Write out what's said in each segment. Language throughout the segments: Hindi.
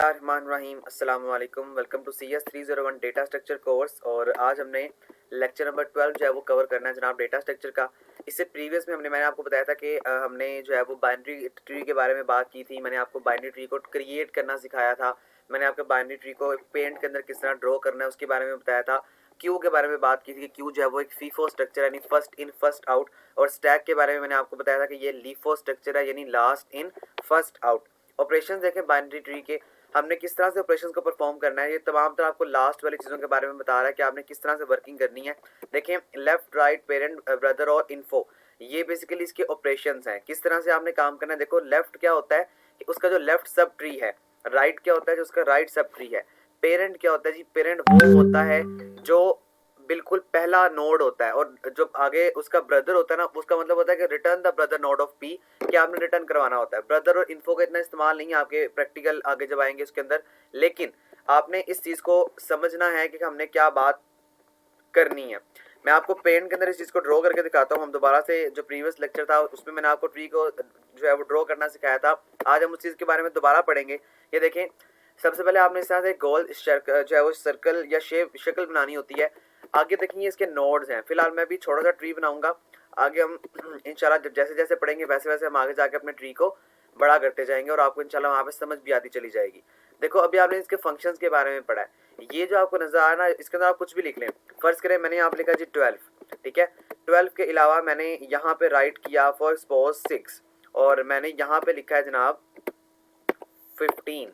रहीम अस्सलाम वालेकुम। Welcome to CS 301 data structure course. और आज हमने लेक्चर नंबर 12 जो है वो कवर करना है जनाब डेटा स्ट्रक्चर का। इससे प्रीवियस में मैंने आपको बताया था कि हमने जो है वो बाइनरी ट्री के बारे में बात की थी। मैंने आपको बाइनरी ट्री को क्रिएट करना सिखाया था। मैंने आपको बाइनरी ट्री को पेंट के अंदर किस तरह ड्रॉ करना है उसके बारे में बताया था। क्यू के बारे में बात की थी कि क्यू जो है वो एक फीफो स्ट्रक्चर यानी फर्स्ट इन फर्स्ट आउट। और स्टैक के बारे में मैंने आपको बताया था कि ये लीफो स्ट्रक्चर है यानी last in first out. Operation देखें बाइनरी ट्री के, हमने किस तरह से ऑपरेशंस को परफॉर्म करना है। ये तमाम तरह आपको लास्ट वाली चीज़ों के बारे में बता रहा है कि आपने किस तरह से वर्किंग करनी है। देखें लेफ्ट राइट पेरेंट ब्रदर और इन्फो, ये बेसिकली इसके ऑपरेशंस हैं। किस तरह से आपने काम करना है। देखो लेफ्ट क्या होता है कि उसका जो लेफ्ट सब ट्री है, राइट क्या होता है जो उसका राइट सब ट्री है, पेरेंट क्या होता है जी, पेरेंट वो होता है जो बिल्कुल पहला नोड होता है, और जो आगे उसका ब्रदर होता है ना, उसका मतलब होता है कि return the brother node of P, कि आपने रिटर्न करवाना होता है। ब्रदर और इन्फो का इतना इस्तेमाल नहीं है आपके प्रैक्टिकल आगे जब आएंगे उसके अंदर, लेकिन आपने इस चीज को समझना है कि हमने क्या बात करनी है। मैं आपको पेन के अंदर इस चीज को ड्रॉ करके दिखाता हूँ। हम दोबारा से जो प्रीवियस लेक्चर था उसमें मैंने आपको ट्री को जो है वो ड्रॉ करना सिखाया था। आज हम उस चीज के बारे में दोबारा पढ़ेंगे। ये देखें, सबसे पहले आपने इस तरह से गोल जो है वो सर्कल या शेप शक्ल बनानी होती है। आगे देखेंगे इसके नोड्स हैं। फिलहाल मैं भी छोटा सा ट्री बनाऊंगा। आगे हम इंशाल्लाह जब जैसे जैसे पढ़ेंगे वैसे वैसे हम आगे जाके अपने ट्री को बड़ा करते जाएंगे और आपको इंशाल्लाह वहाँ पे समझ भी आती चली जाएगी। देखो अभी आपने इसके फंक्शंस के बारे में पढ़ा है। ये जो आपको नजर आ रहा है ना, इसके अंदर आप कुछ भी लिख लें। फर्ज करें मैंने यहाँ पे लिखा जी 12, ठीक है। 12 के अलावा मैंने यहाँ पे राइट किया फॉर सपोज 6, और मैंने यहाँ पे लिखा है जनाब 15।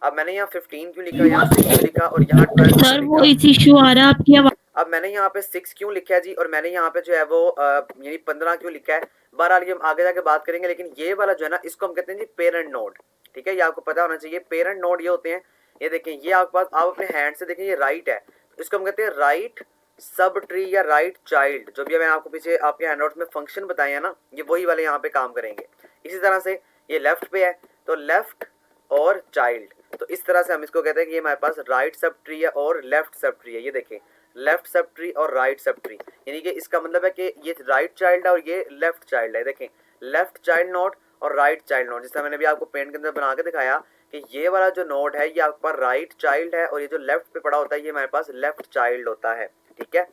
अब मैंने यहाँ 15 क्यों लिखा, यहाँ 6 लिखा और यहाँ 12 सर क्यों वो लिखा। इस इशू आ रहा है आपकी आवाज। अब मैंने यहाँ पे 6 क्यों लिखा है जी, और मैंने यहाँ पे जो है वो यानी 15 क्यों लिखा है। बहरहाल ये हम आगे जाके बात करेंगे, लेकिन ये वाला जो है ना, इसको हम कहते हैं जी पेरेंट नोड, ठीक है। ये आपको पता होना चाहिए। पेरेंट नोड ये होते हैं, ये देखें, ये आपके पास, आप अपने हैंड से देखें, ये राइट है, तो इसको हम कहते हैं राइट सब ट्री या राइट चाइल्ड। जो भी मैंने आपको पीछे आपके हैंडआउट में फंक्शन बताए हैं ना, ये वही वाले यहाँ पे काम करेंगे। इसी तरह से ये लेफ्ट पे है तो लेफ्ट और चाइल्ड, तो इस तरह से हम इसको कहते हैं कि ये हमारे पास राइट सब ट्री है और लेफ्ट सब ट्री है। ये देखें लेफ्ट सब ट्री और राइट सब ट्री, यानी कि इसका मतलब है कि ये राइट चाइल्ड है और ये लेफ्ट चाइल्ड है। देखें लेफ्ट चाइल्ड नोड और राइट चाइल्ड नोड, जिसका मैंने भी आपको पेन के अंदर बना के दिखाया कि ये वाला जो नोड है ये आपके पास राइट चाइल्ड है, और ये जो लेफ्ट पे पड़ा होता है ये हमारे पास लेफ्ट चाइल्ड होता है, ठीक है।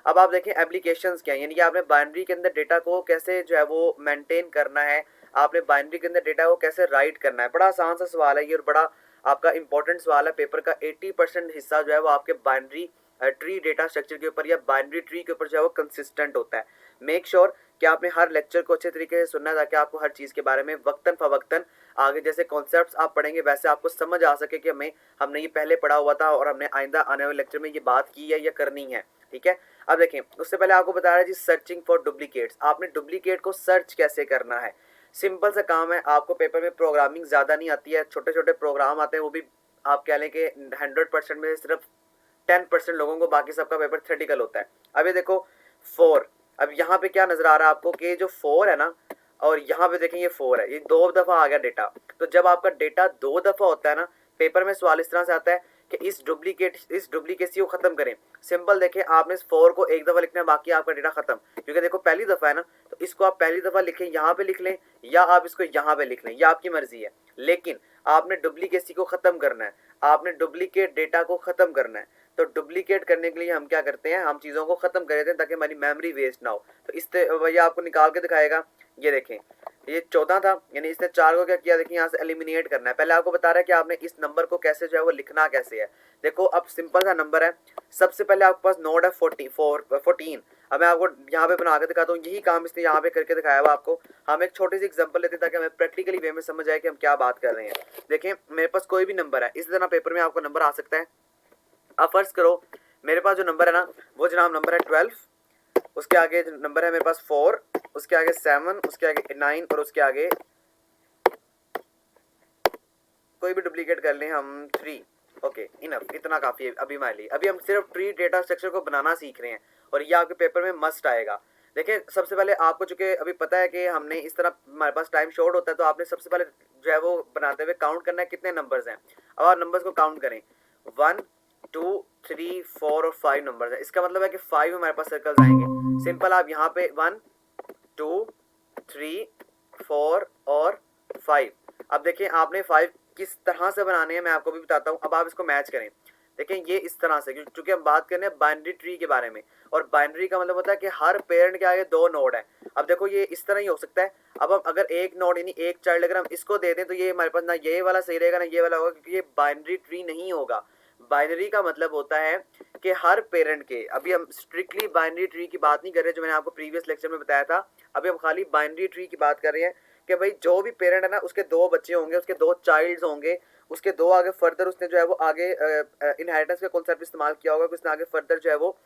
अब आप देखें एप्लीकेशंस क्या है, यानी कि आपने बाइनरी के अंदर डेटा को कैसे जो है वो मेंटेन करना है, आपने बाइनरी के अंदर डेटा को कैसे राइट करना है। बड़ा आसान सा सवाल है ये, और बड़ा आपका इंपॉर्टेंट सवाल है। पेपर का 80% हिस्सा जो है वो आपके बाइनरी ट्री डेटा स्ट्रक्चर के ऊपर या बाइनरी ट्री के ऊपर जो है वो कंसिस्टेंट होता है। मेक श्योर कि आपने हर लेक्चर को अच्छे तरीके से सुनना है, ताकि आपको हर चीज़ के बारे में वक्तन फवक्तन आगे जैसे कॉन्सेप्ट्स आप पढ़ेंगे वैसे आपको समझ आ सके कि हमने ये पहले पढ़ा हुआ था और हमने आइंदा आने वाले लेक्चर में ये बात की है या करनी है, ठीक है। अब देखें उससे पहले आपको बता रहा है जी सर्चिंग फॉर डुप्लीकेट्स। आपने डुप्लीकेट को सर्च कैसे करना है। सिंपल सा काम है। आपको पेपर में प्रोग्रामिंग ज़्यादा नहीं आती है, छोटे छोटे प्रोग्राम आते हैं, वो भी आप कह लें कि 100% में सिर्फ 10% लोगों को, बाकी सबका पेपर थ्योरेटिकल होता है। अब ये देखो 4, अब यहाँ पे क्या नजर आ रहा है आपको कि जो 4 है ना, और यहाँ पे देखें ये 4 है, ये 2 दफा आ गया डेटा। तो जब आपका डेटा 2 दफा होता है ना, पेपर में सवाल इस तरह से आता है कि इस डुप्लीकेसी को खत्म करें। सिंपल देखें, आपने इस 4 को एक दफा लिखना है, बाकी आपका डेटा खत्म, क्योंकि देखो पहली दफा है ना, तो इसको आप पहली दफा लिखें, यहाँ पे लिख लें, या आप इसको यहाँ पे लिख लें, ये आपकी मर्जी है। लेकिन आपने डुप्लीकेसी को खत्म करना है, आपने डुप्लीकेट डेटा को खत्म करना है। तो डुप्लीकेट करने के लिए हम क्या करते हैं, हम चीज़ों को ख़त्म कर देते हैं ताकि हमारी मेमोरी वेस्ट ना हो। तो इससे भैया आपको निकाल के दिखाएगा। ये देखें ये 14 था, यानी इसने 4 को क्या किया, देखिए यहाँ से एलिमिनेट करना है। पहले आपको बता रहा है कि आपने इस नंबर को कैसे जो है वो लिखना कैसे है। देखो अब सिंपल सा नंबर है। सबसे पहले आपके पास नोड है 14। अब मैं आपको यहाँ पे बना के दिखाता हूँ। यही काम इसने यहाँ पे करके दिखाया हुआ आपको। हम एक छोटी सी एग्जांपल लेते हैं ताकि हमें प्रैक्टिकली वे में समझ आए कि हम क्या बात कर रहे हैं। देखें मेरे पास कोई भी नंबर है, इसी तरह पेपर में आपको नंबर आ सकता है। अब फर्ज करो मेरे पास जो नंबर है ना, वो जनाब नंबर है 12, उसके आगे नंबर है मेरे पास 4, उसके आगे 7, उसके आगे 9 और उसके आगे कोई भी डुप्लीकेट कर लें हम 3। ओके इनफ, इतना काफ़ी है अभी हमारे लिए। अभी हम सिर्फ ट्री डेटा स्ट्रक्चर को बनाना सीख रहे हैं, और ये आपके पेपर में मस्ट आएगा। देखिए सबसे पहले आपको चूंकि अभी पता है कि हमने इस तरह हमारे पास टाइम शॉर्ट होता है, तो आपने सबसे पहले जो है वो बनाते हुए काउंट करना है कितने नंबर्स हैं। अब आप नंबर्स को काउंट करें, 1 2 3 4 और 5 नंबर है। इसका मतलब है कि 5 हमारे पास सर्कल्स आएंगे। सिंपल आप यहाँ पे 1 2 3 4 और 5। अब देखिए आपने 5 किस तरह से बनाने हैं मैं आपको भी बताता हूँ। अब आप इसको मैच करें। देखें ये इस तरह से, क्योंकि हम बात कर रहे हैं बाइनरी ट्री के बारे में, और बाइनरी का मतलब होता है कि हर पेरेंट के आगे दो नोड है। अब देखो ये इस तरह ही हो सकता है। अब हम अगर एक नोड यानी एक चाइल्ड अगर हम इसको दे दें तो ये हमारे पास ना ये वाला सही रहेगा ना ये वाला होगा, क्योंकि ये बाइनरी ट्री नहीं होगा। बाइनरी का मतलब होता है कि हर पेरेंट के, अभी हम स्ट्रिक्टली बाइनरी ट्री की बात नहीं कर रहे जो मैंने आपको प्रीवियस लेक्चर में बताया था, अभी हम खाली बाइनरी ट्री की बात कर रहे हैं कि भाई जो भी पेरेंट है ना उसके दो बच्चे होंगे, उसके दो चाइल्ड्स होंगे, उसके दो आगे फर्दर उसने जो है वो आगे इनहेरिटेंस का कॉन्सेप्ट इस्तेमाल किया होगा कि उसने आगे फर्दर जो है वो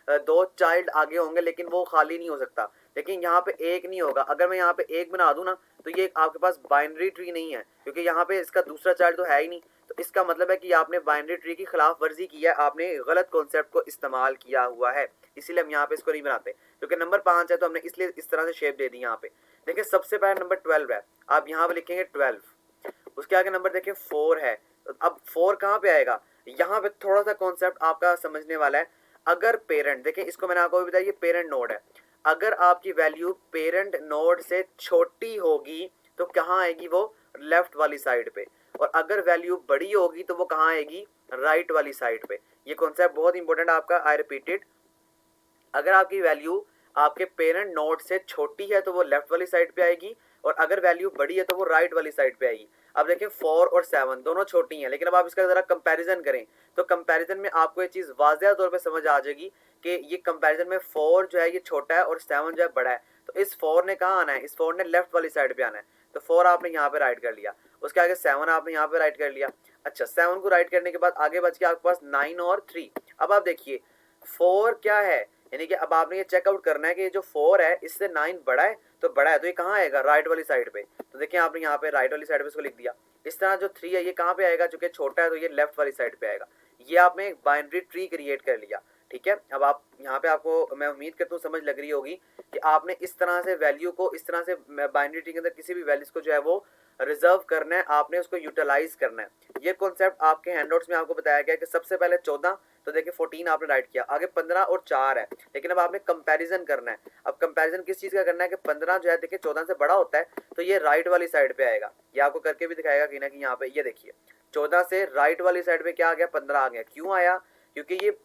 दो चाइल्ड आगे होंगे, लेकिन वो खाली नहीं हो सकता। लेकिन यहाँ पे एक नहीं होगा। अगर मैं यहाँ पे एक बना दूं ना तो ये आपके पास बाइनरी ट्री नहीं है, क्योंकि यहाँ पे इसका दूसरा चाइल्ड तो है ही नहीं। तो इसका मतलब है कि आपने बाइनरी ट्री की खिलाफ वर्जी की है, आपने गलत कॉन्सेप्ट को इस्तेमाल किया हुआ है, इसीलिए हम यहाँ पे इसको नहीं बनाते। क्योंकि नंबर 5 है तो हमने इसलिए इस तरह से शेप दे दी। यहाँ पे देखिए सबसे पहले नंबर 12 है, आप यहाँ पे लिखेंगे 12, उसके आगे नंबर देखिए 4 है। तो अब 4 कहाँ पे आएगा, यहाँ पे थोड़ा सा कॉन्सेप्ट आपका समझने वाला है। अगर पेरेंट, देखिए इसको मैंने आपको भी बताया ये पेरेंट नोड है, अगर आपकी वैल्यू पेरेंट नोड से छोटी होगी तो कहाँ आएगी, वो लेफ्ट वाली साइड पे, और अगर वैल्यू बड़ी होगी तो वो कहाँ आएगी, राइट वाली साइड पे। ये कॉन्सेप्ट बहुत इंपॉर्टेंट आपका, आई रिपीटेड, अगर आपकी वैल्यू आपके पेरेंट नोड से छोटी है तो वो लेफ्ट वाली साइड पे आएगी, और अगर वैल्यू बड़ी है तो वो राइट वाली साइड पे आएगी। अब देखें 4 और 7 दोनों छोटी हैं, लेकिन अब आप इसका जरा कंपैरिजन करें तो कंपैरिजन में आपको ये चीज़ वाज़ेह तौर पे समझ आ जाएगी कि ये कंपैरिजन में 4 जो है ये छोटा है और 7 जो है बड़ा है। तो इस 4 ने कहाँ आना है, इस 4 ने लेफ्ट वाली साइड पे आना है, तो 4 आपने यहाँ पे राइट कर लिया, उसके आगे 7 आपने यहाँ पे राइट कर लिया। अच्छा 7 को राइट करने के बाद आगे बच गया आपके पास 9 और 3। अब आप देखिए 4 क्या है, यानी कि अब आपने ये चेकआउट करना है कि ये जो 4 है इससे 9 बड़ा है, तो बड़ा है तो ये कहाँ आएगा, राइट वाली साइड पे। तो देखिए आपने यहाँ पे राइट वाली साइड पे इसको लिख दिया। इस तरह जो 3 है ये कहाँ पे आएगा, चूंकि छोटा है तो ये लेफ्ट वाली साइड पे आएगा। ये आपने एक बाइनरी ट्री क्रिएट कर लिया। ठीक है, अब आप यहाँ पे, आपको मैं उम्मीद करता हूँ समझ लग रही होगी कि आपने इस तरह से वैल्यू को, इस तरह से बाइनरी ट्री के अंदर किसी भी वैल्यूज को जो है वो रिजर्व करना है, आपने उसको यूटिलाइज करना है। ये कॉन्सेप्ट आपके हैंडआउट्स में आपको बताया गया कि सबसे पहले 14, तो देखिए 14 आपने राइट किया, आगे 15 और 4 है, लेकिन अब आपने कंपैरिजन करना है। अब कंपैरिजन किस चीज़ का करना है कि 15 जो है देखिए 14 से बड़ा होता है तो ये राइट वाली साइड पे आएगा। ये आपको करके भी दिखाएगा कि ना कि यहाँ पे ये देखिए 14 से राइट वाली साइड पे क्या आ गया, 15 आ गया। क्यों आया, क्योंकि ये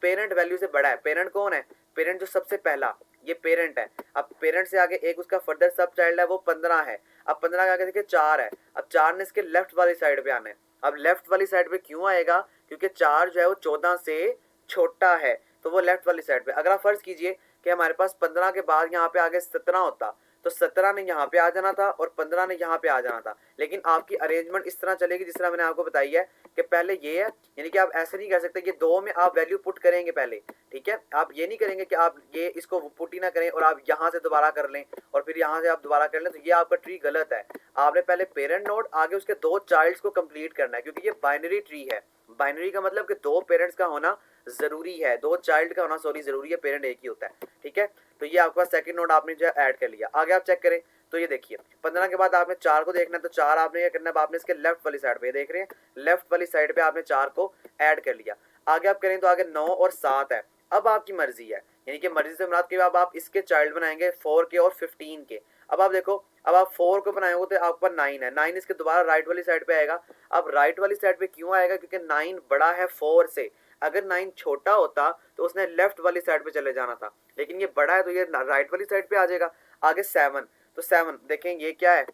पेरेंट वैल्यू से बड़ा है। पेरेंट कौन है, पेरेंट जो सबसे पहला ये पेरेंट है। अब पेरेंट से आगे एक उसका फर्दर सब चाइल्ड है वो 15 है। अब 15 के आगे देखिए 4 है, अब 4 ने इसके लेफ्ट वाली साइड पे आना है। अब लेफ्ट वाली साइड पे क्यों आएगा, क्योंकि 4 जो है वो 14 से छोटा है, तो वो लेफ्ट वाली साइड पे। अगर आप फर्ज कीजिए कि हमारे पास 15 के बाद यहाँ पे आगे 17 होता, तो 17 ने यहाँ पे आ जाना था और 15 ने यहाँ पे आ जाना था। लेकिन आपकी अरेंजमेंट इस तरह चलेगी जिस तरह मैंने आपको बताई है कि पहले ये है, यानी कि आप ऐसे नहीं कर सकते कि 2 में आप वैल्यू पुट करेंगे पहले। ठीक है, आप ये नहीं करेंगे कि आप ये इसको पुट ही ना करें और आप यहाँ से दोबारा कर लें और फिर यहाँ से आप दोबारा कर लें, तो ये आपका ट्री गलत है। आपने पहले पेरेंट नोड आगे उसके 2 चाइल्ड्स को कंप्लीट करना है, क्योंकि ये बाइनरी ट्री है। बाइनरी का मतलब कि 2 पेरेंट्स का होना जरूरी है, 2 चाइल्ड का होना जरूरी है, पेरेंट एक ही होता है। ठीक है, तो ये आपका सेकंड नोड आपने जो है ऐड कर लिया। आगे आप चेक करें तो ये देखिए 15 के बाद आपने 4 को देखना है, तो 4 आपने क्या करना है, आपने इसके लेफ्ट वाली साइड पे, देख रहे हैं लेफ्ट वाली साइड पे आपने 4 को ऐड कर लिया। आगे आप करें तो आगे 9 और 7 है। अब आपकी मर्जी है, यानी कि मर्जी से मुराद के अब आप इसके चाइल्ड बनाएंगे 4 के और 15 के। अब आप देखो, अब आप 4 को बनाएंगे तो आपके पास 9 है, 9 इसके दोबारा राइट वाली साइड पे आएगा। अब राइट वाली साइड पे क्यों आएगा, क्योंकि 9 बड़ा है 4 से। अगर 9 छोटा होता तो उसने लेफ्ट वाली साइड पे चले जाना था, लेकिन ये बड़ा है तो ये राइट वाली साइड पे आ जाएगा। आगे 7, तो 7 देखें ये क्या है,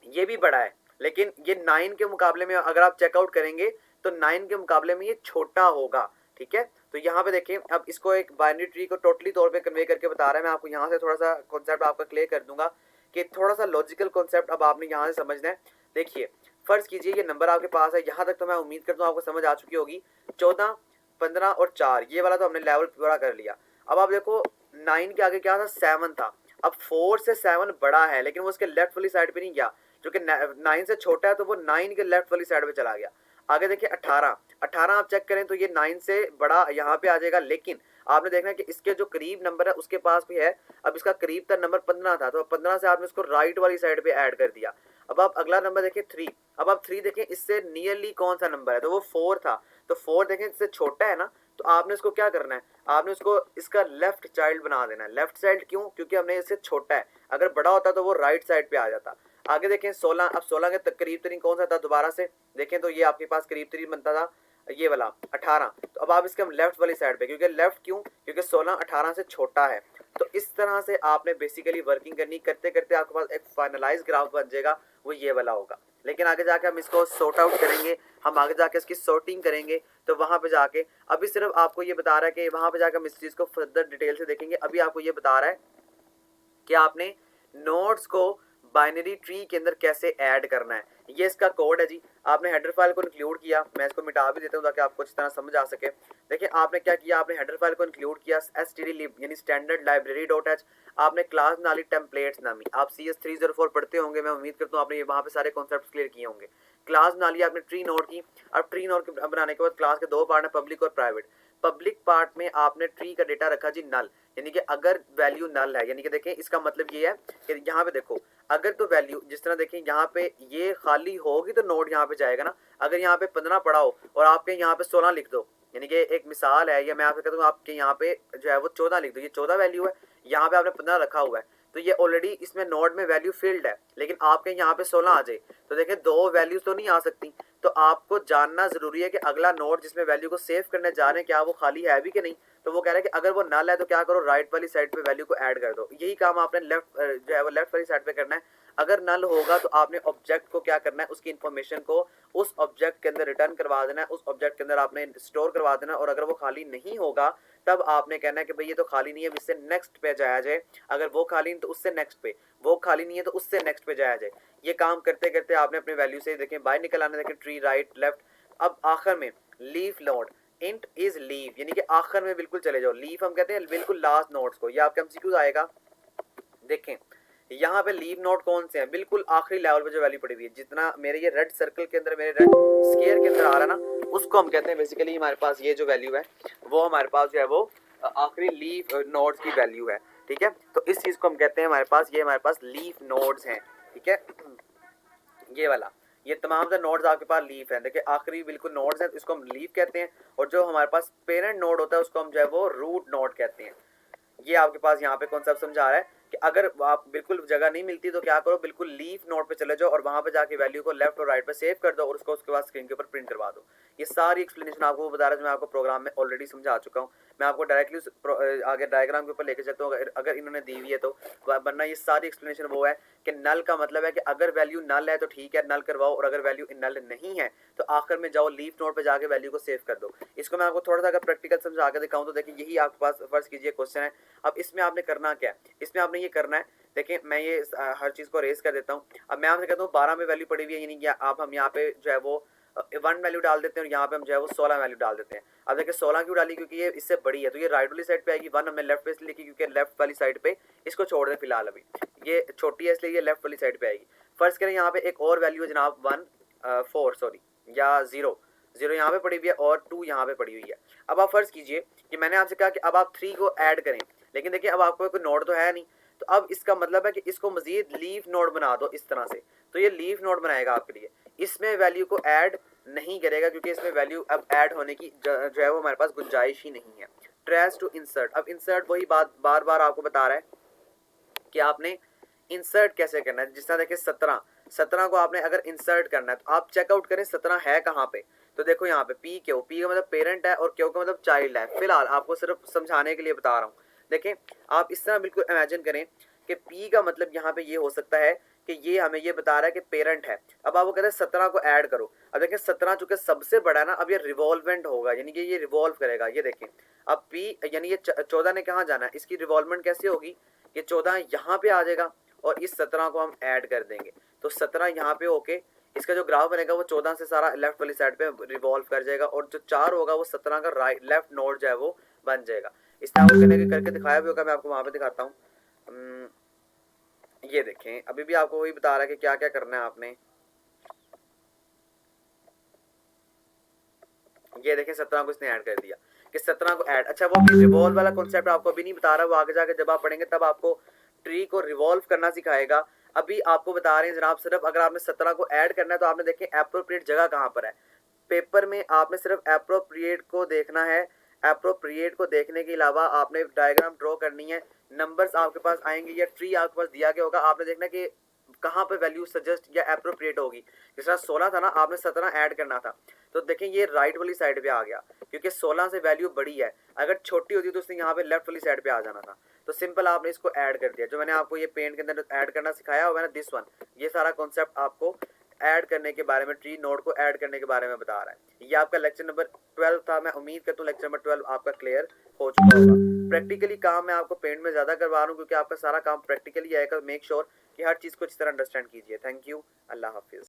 ये भी बड़ा है, लेकिन ये 9 के मुकाबले में अगर आप चेकआउट करेंगे तो 9 के मुकाबले में ये छोटा होगा। ठीक है, तो यहाँ पे देखें, अब इसको एक बाइनरी ट्री को टोटली तौर पे कन्वे करके बता रहा है। मैं आपको यहाँ से थोड़ा सा कॉन्सेप्ट आपका क्लियर कर दूंगा कि थोड़ा सा लॉजिकल कॉन्सेप्ट अब आपने यहाँ से समझना है। देखिए फर्ज कीजिए ये नंबर आपके पास है, यहाँ तक तो मैं उम्मीद करता हूँ आपको समझ आ चुकी होगी। 14, 15 और 4 ये वाला तो हमने लेवल पूरा कर लिया। अब आप देखो 9 के आगे क्या था, 7 था। अब 4 से 7 बड़ा है, लेकिन वो उसके लेफ्ट वाली साइड पे नहीं गया, जो कि 9 से छोटा है तो वो 9 के लेफ्ट वाली साइड पे चला गया। आगे देखिए 18, 18 आप चेक करें तो ये 9 से बड़ा यहाँ पे आ जाएगा, लेकिन आपने देखना है कि इसके जो करीब नंबर है उसके पास भी है। अब इसका करीब था नंबर 15 था, तो 15 से आपने इसको राइट वाली साइड पे ऐड कर दिया। अब आप अगला नंबर देखें 3। अब आप 3 देखें, इससे नियरली कौन सा नंबर है, तो वो 4 था। तो 4 देखें इससे छोटा है ना, तो आपने इसको क्या करना है, आपने उसको इसका लेफ्ट चाइल्ड बना देना है। लेफ्ट साइड क्यों, क्योंकि हमने इससे छोटा है, अगर बड़ा होता तो वो राइट साइड पे आ जाता। आगे देखें 16, अब 16 के करीब तरीन कौन सा था, दोबारा से देखें तो ये आपके पास करीब तरीन बनता था ये वाला 18। तो अब आप इसके हम लेफ्ट वाली साइड पे, क्योंकि लेफ्ट क्यों, क्योंकि 16 18 से छोटा है। तो इस तरह से आपने बेसिकली वर्किंग करनी, करते करते आपके पास एक फाइनलाइज ग्राफ बन जाएगा, वो ये वाला होगा। लेकिन आगे जाके हम इसको सॉर्ट आउट करेंगे, हम आगे जाके इसकी सॉर्टिंग करेंगे, तो वहां पे जाके अभी सिर्फ आपको ये बता रहा है कि वहां पे जाके हम इस चीज को फर्दर डिटेल से देखेंगे। अभी आपको ये बता रहा है कि आपने नोड्स को बाइनरी ट्री के अंदर कैसे ऐड करना है। ये इसका कोड है जी। आपने हेडर फाइल को इंक्लूड किया, मैं इसको मिटा भी देता हूँ ताकि आपको अच्छी तरह समझ आ सके। देखिए आपने क्या किया, आपने हेडर फाइल को इंक्लूड किया stdlib यानी स्टैंडर्ड लाइब्रेरी डॉट एच। आपने क्लास नाली टेम्पलेट्स नामी, आप CS304 पढ़ते होंगे, मैं उम्मीद करता हूँ आपने वहाँ पे सारे कॉन्सेप्ट क्लियर किए होंगे। क्लास नाली आपने ट्री नोड की। अब ट्री नोड बनाने के बाद क्लास के दो पार्ट है, पब्लिक और प्राइवेट। पब्लिक पार्ट में आपने ट्री का डेटा रखा जी नल, यानी कि अगर वैल्यू नल है, यानी कि देखें इसका मतलब ये है कि यहाँ पे देखो अगर तो वैल्यू जिस तरह देखें यहाँ पे ये खाली होगी तो नोड यहाँ पे जाएगा ना। अगर यहाँ पे 15 पड़ा हो और आपके यहाँ पे 16 लिख दो, यानी कि एक मिसाल है, या मैं आपसे कहता हूँ आपके यहाँ पे जो है वो 14 लिख दो, ये 14 वैल्यू है, यहाँ पे आपने 15 रखा हुआ है, तो ये ऑलरेडी इसमें नोड में वैल्यू फील्ड है। लेकिन आपके यहाँ पे 16 आ जाए तो देखें दो वैल्यूज तो नहीं आ सकती। तो आपको जानना जरूरी है कि अगला नोड जिसमें वैल्यू को सेव करने जा रहे हैं क्या वो खाली है भी कि नहीं। तो वो कह रहा है कि अगर वो नल है तो क्या करो, राइट वाली साइड पे वैल्यू को ऐड कर दो। यही काम आपने लेफ्ट जो है वो लेफ्ट वाली साइड पे करना है। अगर नल होगा तो आपने ऑब्जेक्ट को क्या करना है, उसकी इन्फॉर्मेशन को उस ऑब्जेक्ट के अंदर रिटर्न करवा देना है, उस ऑब्जेक्ट के अंदर आपने स्टोर करवा देना है। और अगर वो खाली नहीं होगा तब आपने कहना है कि भाई ये तो खाली नहीं है, इससे नेक्स्ट पे जाया जाए। अगर वो खाली नहीं तो उससे नेक्स्ट पे, वो खाली नहीं है तो उससे नेक्स्ट पे जाया जाए। ये काम करते करते आपने अपने वैल्यू से देखें बाहर निकल आने, देखें ट्री राइट लेफ्ट। अब आखिर में leaf node, int is leave, यानी कि आखिर में बिल्कुल चले जाओ। लीफ हम कहते हैं बिल्कुल लास्ट नोड्स को। ये आपका एमसीक्यू आएगा। देखें यहाँ पे लीव नोड कौन से हैं, बिल्कुल आखिरी लेवल पे जो वैल्यू पड़ी हुई है, जितना मेरे ये रेड सर्कल के अंदर, मेरे रेड स्क्वायर के अंदर आ रहा है ना, उसको हम कहते हैं बेसिकली हमारे पास ये जो वैल्यू है वो हमारे पास जो है वो आखिरी लीव नोड्स की वैल्यू है। ठीक है, तो इस चीज को हम कहते हैं हमारे पास, ये हमारे पास लीफ नोड्स हैं। ठीक है, ये वाला, ये तमाम से नोड्स आपके पास लीफ हैं। देखिए आखिरी बिल्कुल नोड्स हैं, इसको हम लीफ कहते हैं। और जो हमारे पास पेरेंट नोड होता है उसको हम जो है वो रूट नोड कहते हैं। ये आपके पास यहाँ पे कॉन्सेप्ट समझा रहा है कि अगर आप बिल्कुल जगह नहीं मिलती तो क्या करो, बिल्कुल लीफ नोड पे चले जाओ और वहां पे जाके वैल्यू को लेफ्ट और राइट पे सेव कर दो और उसको उसके बाद स्क्रीन के ऊपर प्रिंट करवा दो। ये सारी एक्सप्लेनेशन आपको वो बता रहा है जो मैं आपको प्रोग्राम में ऑलरेडी समझा चुका हूँ। मैं आपको डायरेक्टली आगे डायग्राम के ऊपर लेके चलता हूँ अगर इन्होंने दी हुई है तो, वरना ये सारी एक्सप्लेनेशन वो है कि नल का मतलब है कि अगर वैल्यू नल है तो ठीक है नल करवाओ, और अगर वैल्यू नल नहीं है तो आखिर में जाओ लीफ नोड पे जाके वैल्यू को सेव कर दो। इसको मैं आपको थोड़ा सा अगर प्रैक्टिकल समझा के दिखाऊं तो देखिए यही आपके पास फर्ज कीजिए क्वेश्चन है। अब इसमें आपने करना क्या है, इसमें आपने ये करना है, देखिए मैं ये हर चीज को रेस कर देता हूँ। अब मैं आपसे कहता हूँ 12 में वैल्यू पड़ी हुई है, यानी कि आप हम यहाँ पे जो है वो 1 वैल्यू डाल देते हैं और यहाँ पे हम जो है वो 16 वैल्यू डाल देते हैं। अब देखिए 16 क्यों डाली, क्योंकि ये इससे बड़ी है तो ये राइट वाली साइड पे आएगी। 1 हमने लेफ्ट पे इसलिए लिखी क्योंकि लेफ्ट वाली साइड पे इसको छोड़ दें फिलहाल, अभी ये छोटी है इसलिए ये लेफ्ट वाली साइड पे आएगी। फर्स्ट करें यहाँ पे एक और वैल्यू है जनाब 4 सॉरी या 0 यहाँ पे पड़ी हुई है और 2 यहाँ पे पड़ी हुई है। अब आप फर्ज कीजिए कि मैंने आपसे कहा कि अब आप 3 को ऐड करें, लेकिन देखिए अब आपको कोई नोड तो है नहीं, तो अब इसका मतलब है कि इसको मजीद लीफ नोड बना दो इस तरह से, तो ये लीफ नोड बनाएगा आपके लिए। इसमें वैल्यू को ऐड नहीं करेगा क्योंकि इसमें वैल्यू अब ऐड होने की जो है वो हमारे पास गुंजाइश ही नहीं है। ट्रेस टू इंसर्ट, अब इंसर्ट वही बात बार बार आपको बता रहा है कि आपने इंसर्ट कैसे करना है। जिस तरह देखिए 17 को आपने अगर इंसर्ट करना है तो आप चेकआउट करें 17 है कहाँ पे। तो देखो यहाँ पे पी क्यू, पी का मतलब पेरेंट है और क्यू का मतलब चाइल्ड है। फिलहाल आपको सिर्फ समझाने के लिए बता रहा हूँ। देखें आप इस तरह बिल्कुल इमेजिन करें कि पी का मतलब यहाँ पे ये हो सकता है कि ये हमें ये बता रहा है कि पेरेंट है। अब आप वो कहते हैं 17 को ऐड करो। अब देखें 17 चूंकि सबसे बड़ा है ना, अब ये रिवॉल्वेंट होगा, यानी कि ये रिवॉल्व करेगा। ये देखें अब पी यानी ये 14 ने कहाँ जाना है, इसकी रिवॉल्वमेंट कैसे होगी, ये 14 यहाँ पे आ जाएगा और इस 17 को हम ऐड कर देंगे तो 17 यहाँ पे होके इसका जो ग्राफ बनेगा वो 14 से सारा लेफ्ट वाली साइड पे रिवॉल्व कर जाएगा और जो 4 होगा वो 17 का राइट लेफ्ट नोड जो है वो बन जाएगा। इस तरह करके दिखाया भी होगा, मैं आपको वहां पे दिखाता हूँ। ये देखें अभी भी आपको वही बता रहा है कि क्या क्या करना है आपने। ये देखें 17 को इसने ऐड कर दिया कि 17 को ऐड, अच्छा वो भी रिवॉल्व वाला कॉन्सेप्ट आपको अभी नहीं बता रहा, वो आगे जाके जब आप पढ़ेंगे तब आपको ट्री को रिवॉल्व करना सिखाएगा। अभी आपको बता रहे हैं जनाब सिर्फ अगर आपने 17 को ऐड करना है तो आपने देखें एप्रोप्रिएट जगह कहाँ पर है। पेपर में आपने सिर्फ एप्रोप्रिएट को देखना है। एप्रोप्रिएट को देखने के अलावा आपने डायग्राम ड्रॉ करनी है। नंबर्स आपके पास आएंगे या ट्री आपके पास दिया गया होगा, आपने देखना कि कहाँ पे वैल्यू सजेस्ट या अप्रोप्रिएट होगी। जिस तरह 16 था ना, आपने 17 ऐड करना था, तो देखें ये राइट वाली साइड पे आ गया, क्योंकि 16 से वैल्यू बड़ी है। अगर छोटी होती तो उसने यहाँ पे लेफ्ट वाली साइड पे आ जाना था। तो सिंपल आपने इसको ऐड कर दिया। जो मैंने आपको ये पेंट के अंदर ऐड करना सिखाया हुआ है ना, दिस वन, ये सारा कॉन्सेप्ट आपको ऐड करने के बारे में, ट्री नोड को ऐड करने के बारे में बता रहा है। ये आपका लेक्चर नंबर 12 था। मैं उम्मीद करता हूँ लेक्चर नंबर 12 आपका क्लियर हो चुका होगा। प्रैक्टिकली काम मैं आपको पेंट में ज्यादा करवा रहा हूँ, क्योंकि आपका सारा काम प्रैक्टिकली आएगा। मेक श्योर कि हर चीज को इस तरह अंडरस्टैंड कीजिए। Thank you, Allah Hafiz.